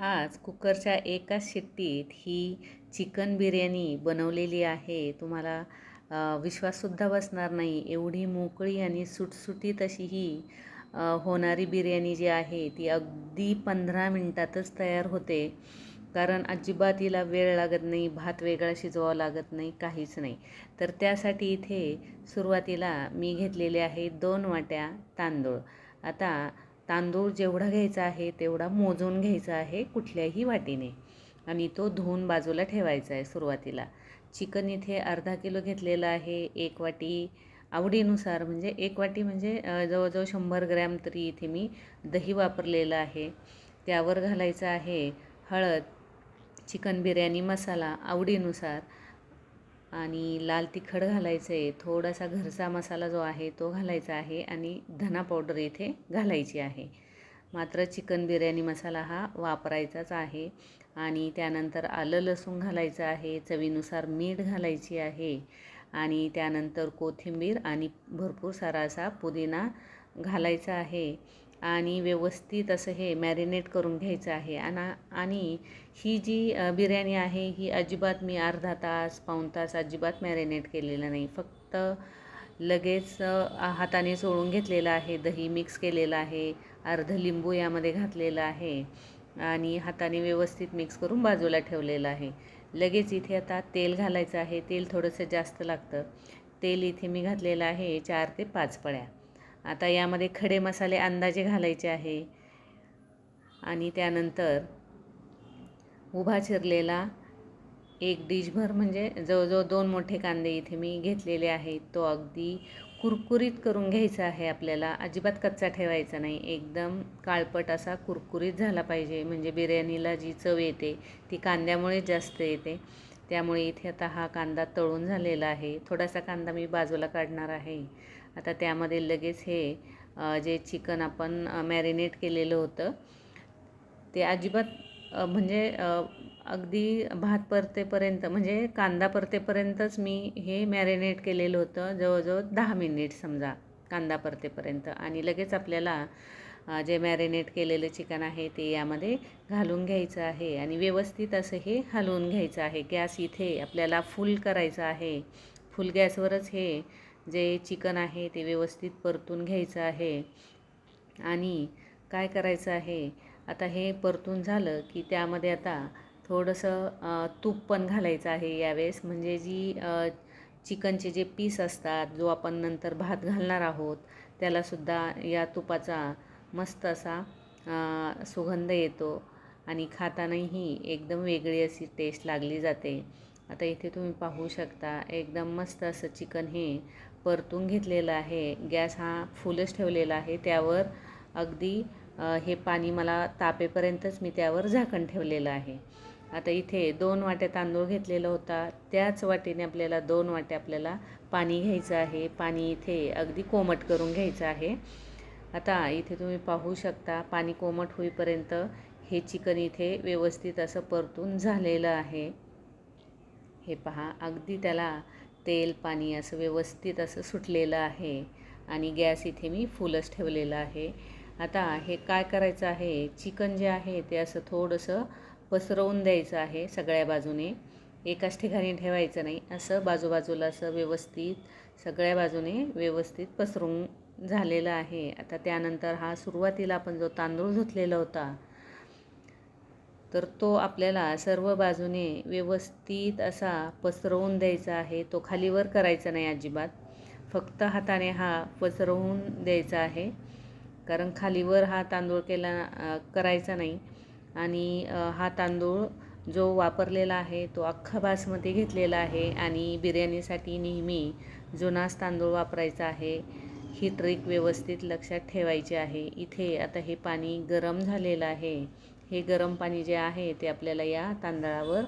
आज कुकरच्या एकाच शिट्टीत ही चिकन बिर्याणी बनवलेली आहे. तुम्हाला विश्वाससुद्धा बसणार नाही. एवढी मोकळी आणि सुटसुटीत अशी ही होणारी बिर्याणी जी आहे ती अगदी 15 मिनटातच तयार होते. कारण अजिबात हिला वेळ लागत नाही, भात वेगळा शिजवावा लागत नाही, काहीच नाही. तर त्यासाठी इथे सुरुवातीला मी घेतलेले आहे 2 वाट्या तांदूळ. आता तांदूळ जेवढा घ्यायचा आहे तेवढा मोजून घ्यायचा आहे कुठल्याही वाटीने आणि तो धुवून बाजूला ठेवायचा आहे सुरुवातीला. चिकन इथे अर्धा किलो घेतलेलं आहे. 1 वाटी आवडीनुसार म्हणजे 1 वाटी म्हणजे जवळजवळ 100 ग्रॅम तरी इथे मी दही वापरलेलं आहे. त्यावर घालायचं आहे हळद, चिकन बिर्याणी मसाला आवडीनुसार आणि लाल तिखट घालायचं आहे. थोडासा घरचा मसाला जो आहे तो घालायचा आहे आणि धना पावडर इथे घालायची आहे. मात्र चिकन बिर्याणी मसाला हा वापरायचाच आहे. आणि त्यानंतर आलं लसूण घालायचं आहे. चवीनुसार मीठ घालायची आहे आणि त्यानंतर कोथिंबीर आणि भरपूर सारा असा पुदिना घालायचा आहे आणि व्यवस्थित असं हे मॅरिनेट करून घ्यायचं आहे. आणि ही जी बिर्याणी आहे ही अजिबात मी अर्धा तास पाऊण तास अजिबात मॅरिनेट केलेलं नाही. फक्त लगेच हाताने चोळून घेतलेलं आहे. दही मिक्स केलेलं आहे, अर्ध लिंबू यामध्ये घातलेलं आहे आणि हाताने व्यवस्थित मिक्स करून बाजूला ठेवलेलं आहे. लगेच इथे आता तेल घालायचं आहे. तेल थोडंसं जास्त लागतं. तेल इथे मी घातलेलं आहे 4 ते 5 पळ्या. आता यामध्ये खडे मसाले अंदाजे घालायचे आहे आणि त्यानंतर उभा चिरलेला 1 डिशभर म्हणजे जवळजवळ 2 मोठे कांदे इथे मी घेतलेले आहेत. तो अगदी कुरकुरीत करून घ्यायचा आहे आपल्याला. अजिबात कच्चा ठेवायचा नाही. एकदम काळपट असा कुरकुरीत झाला पाहिजे. म्हणजे बिर्याणीला जी चव येते ती कांद्यामुळे जास्त येते. त्यामुळे इथे आता हा कांदा तळून झालेला आहे. थोडासा कांदा मी बाजूला काढणार आहे. आता त्यामध्ये लगेच हे जे चिकन आपण मॅरिनेट केलेलं होतं ते अजिबात म्हणजे अगदी भात परतेपर्यंत म्हणजे कांदा परतेपर्यंतच मी हे मॅरिनेट केलेलं होतं. जवळजवळ 10 मिनिट समजा कांदा परतेपर्यंत आणि लगेच आपल्याला जे मॅरिनेट केलेलं चिकन आहे ते यामध्ये घालून घ्यायचं आहे आणि व्यवस्थित असं हे हलवून घ्यायचं आहे. गॅस इथे आपल्याला फुल करायचा आहे. फुल गॅसवरच हे जे चिकन आहे ते व्यवस्थित परतून घ्यायचं आहे. आणि काय करायचं आहे, आता हे परतून झालं की त्यामध्ये आता थोडंसं तूप पण घालायचं आहे यावेळेस. म्हणजे जी चिकनचे जे पीस असतात, जो आपण नंतर भात घालणार आहोत, त्यालासुद्धा या तुपाचा मस्त असा सुगंध येतो आणि खातानाही एकदम वेगळी अशी टेस्ट लागली जाते. आता इथे तुम्ही पाहू शकता एकदम मस्त असं चिकन हे परतून घेतलेलं आहे. गॅस हा फुलच ठेवलेला आहे. त्यावर अगदी हे पाणी मला तापेपर्यंतच मी त्यावर झाकण ठेवलेलं आहे. आता इथे 2 वाट्या तांदूळ घेतलेला होता. त्याच वाटीने आपल्याला 2 वाट्या पाणी घ्यायचं आहे. पाणी इथे अगदी कोमट करून घ्यायचं आहे. आता इथे तुम्ही पाहू शकता पाणी कोमट होईपर्यंत हे चिकन इथे व्यवस्थित असं परतून झालेलं आहे. हे पहा अगदी त्याला तेल पाणी असं व्यवस्थित असं सुटलेलं आहे आणि गॅस इथे मी फुलच ठेवलेला आहे. आता हे काय करायचं आहे, चिकन जे आहे ते असं थोडंसं पसरवून द्यायचं आहे सगळ्या बाजूने. एकाच ठिकाणी ठेवायचं नाही. असं बाजूबाजूला असं व्यवस्थित सगळ्या बाजूने व्यवस्थित पसरून झालेलं आहे. आता त्यानंतर हा सुरुवातीला आपण जो तांदूळ धुतलेला होता तर तो आपल्याला सर्व बाजूने व्यवस्थित असा पसरवून द्यायचा आहे. तो खालीवर करायचा नाही अजिबात. फक्त हाताने हा पसरवून द्यायचा आहे. कारण खालीवर हा तांदूळ करायचा नाही. आणि हा तांदूळ जो वापरलेला आहे तो अख्खा बासमती घेतलेला आहे आणि बिर्याणीसाठी नेहमी जुनाच तांदूळ वापरायचा आहे. ही ट्रिक व्यवस्थित लक्षात ठेवायची आहे. इथे आता हे पाणी गरम झालेलं आहे. हे गरम पाणी जे आहे ते आपल्याला या तांदळावर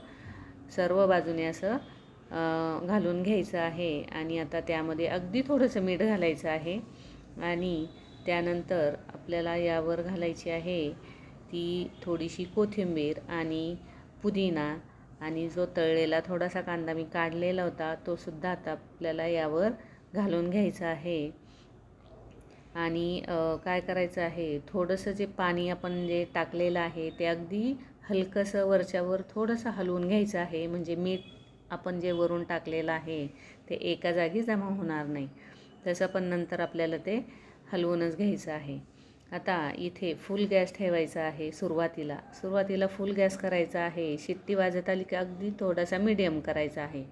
सर्व बाजूने असं घालून घ्यायचं आहे आणि आता त्यामध्ये अगदी थोडंसं मीठ घालायचं आहे आणि त्यानंतर आपल्याला यावर घालायची आहे ती थोडीशी कोथिंबीर आणि पुदिना आणि जो तळलेला थोडासा कांदा मी काढलेला होता तो सुद्धा आता आपल्याला यावर घालून घ्यायचा आहे. आणि काय करायचं आहे, थोडंसं जे पाणी आपण जे टाकलेलं आहे ते अगदी हलकंसं वरच्यावर थोडंसं हलवून घ्यायचं आहे, म्हणजे मीठ आपण जे वरून टाकलेलं आहे ते एका जागी जमा होणार नाही. तसं पण नंतर आपल्याला ते हलवूनच घ्यायचं आहे. आता इथे फुल गॅस ठेवायचा आहे. सुरुवातीला फुल गॅस करायचा आहे. शिट्टी वाजत आली की अगदी थोडासा मीडियम करायचा आहे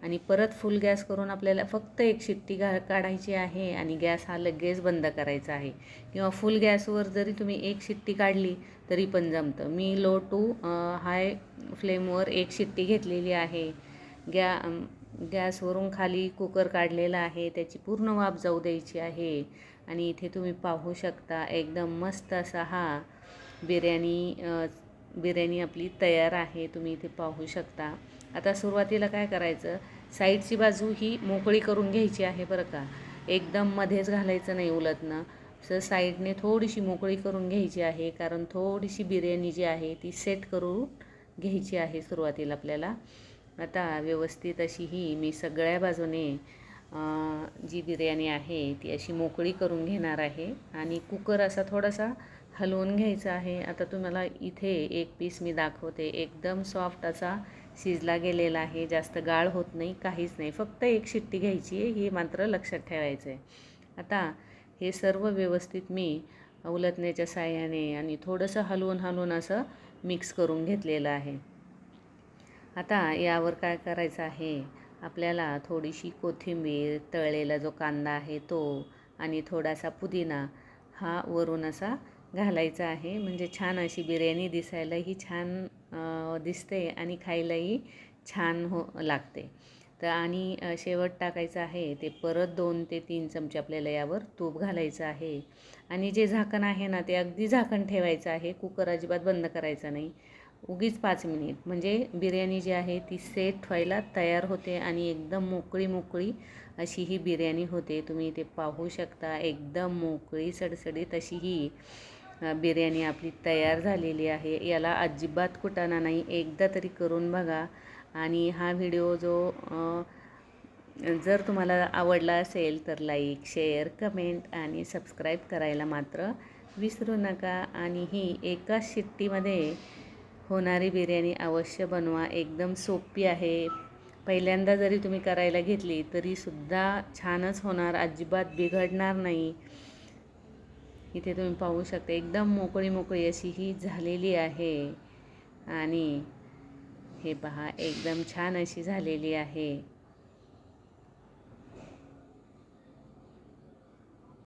आणि परत फुल गॅस करून आपल्याला फक्त एक शिट्टी काढायची आहे आणि गॅस हा लगेच बंद करायचा आहे. किंवा फुल गॅसवर जरी तुम्ही एक शिट्टी काढली तरी पण जमतं. मी लो टू हाय फ्लेमवर एक शिट्टी घेतलेली आहे. गॅसवरून खाली कुकर काढलेला आहे, त्याची पूर्ण वाफ जाऊ द्यायची आहे. आणि इथे तुम्ही पाहू शकता एकदम मस्त असा हा बिर्याणी आपली तयार आहे. तुम्ही इथे पाहू शकता. आता सुरुवातीला काय करायचं, साईडची बाजू ही मोकळी करून घ्यायची आहे बरं का, एकदम मध्येच घालायचं नाही उलटनं. असं साईडने थोडीशी मोकळी करून घ्यायची आहे, कारण थोडीशी बिर्याणी जी आहे ती सेट करून घ्यायची आहे सुरुवातीला आपल्याला. आता व्यवस्थित अशी ही मी सगळ्या बाजूने जी बिर्याणी आहे ती अशी मोकळी करून घेणार आहे आणि कुकर असा थोडासा हलवून घ्यायचा आहे. आता तुम्हाला इथे एक पीस मी दाखवते, एकदम सॉफ्ट असा शिजला गेलेला आहे, जास्त गाळ होत नाही, काहीच नाही, फक्त एक शिट्टी घ्यायची आहे, हे मात्र लक्षात ठेवायचं आहे. आता हे सर्व व्यवस्थित मी उलटण्याच्या साहाय्याने आणि थोडंसं हलवून असं मिक्स करून घेतलेलं आहे. आता यावर काय करायचं आहे, आपल्याला थोडीशी कोथिंबीर, तळलेला जो कांदा आहे तो आणि थोडासा पुदिना हा वरून असा घालायचा आहे, म्हणजे छान अशी बिर्याणी दिसायलाही छान दिसते आणि खायलाही छान लागते. तर आणि शेवट टाकायचं आहे ते परत 2 ते 3 चमचे आपल्याला यावर तूप घालायचं आहे आणि जे झाकण आहे ना ते अगदी झाकण ठेवायचं आहे, कुकर अजिबात बंद करायचा नाही. उगीच 5 मिनिट म्हणजे बिर्याणी जी आहे ती सेट व्हायला तयार होते आणि एकदम मोकळी अशी ही बिर्याणी होते. तुम्ही इथे पाहू शकता एकदम मोकळी सडसडीत अशी ही बिर्याणी आपली तयार झालेली आहे. याला अजिबात कुटाणा नाही, एकदा तरी करून बघा. आणि हा व्हिडिओ जर तुम्हाला आवडला असेल तर लाईक, शेअर, कमेंट आणि सबस्क्राईब करायला मात्र विसरू नका. आणि ही एकाच शिट्टीमध्ये होणारी बिर्याणी अवश्य बनवा, एकदम सोपी आहे. पहिल्यांदा जरी तुम्ही करायला घेतली तरीसुद्धा छानच होणार, अजिबात बिघडणार नाही. इथे तुम्ही पाहू शकता एकदम मोकळी अशी ही झालेली आहे आणि हे पहा एकदम छान अशी झालेली आहे.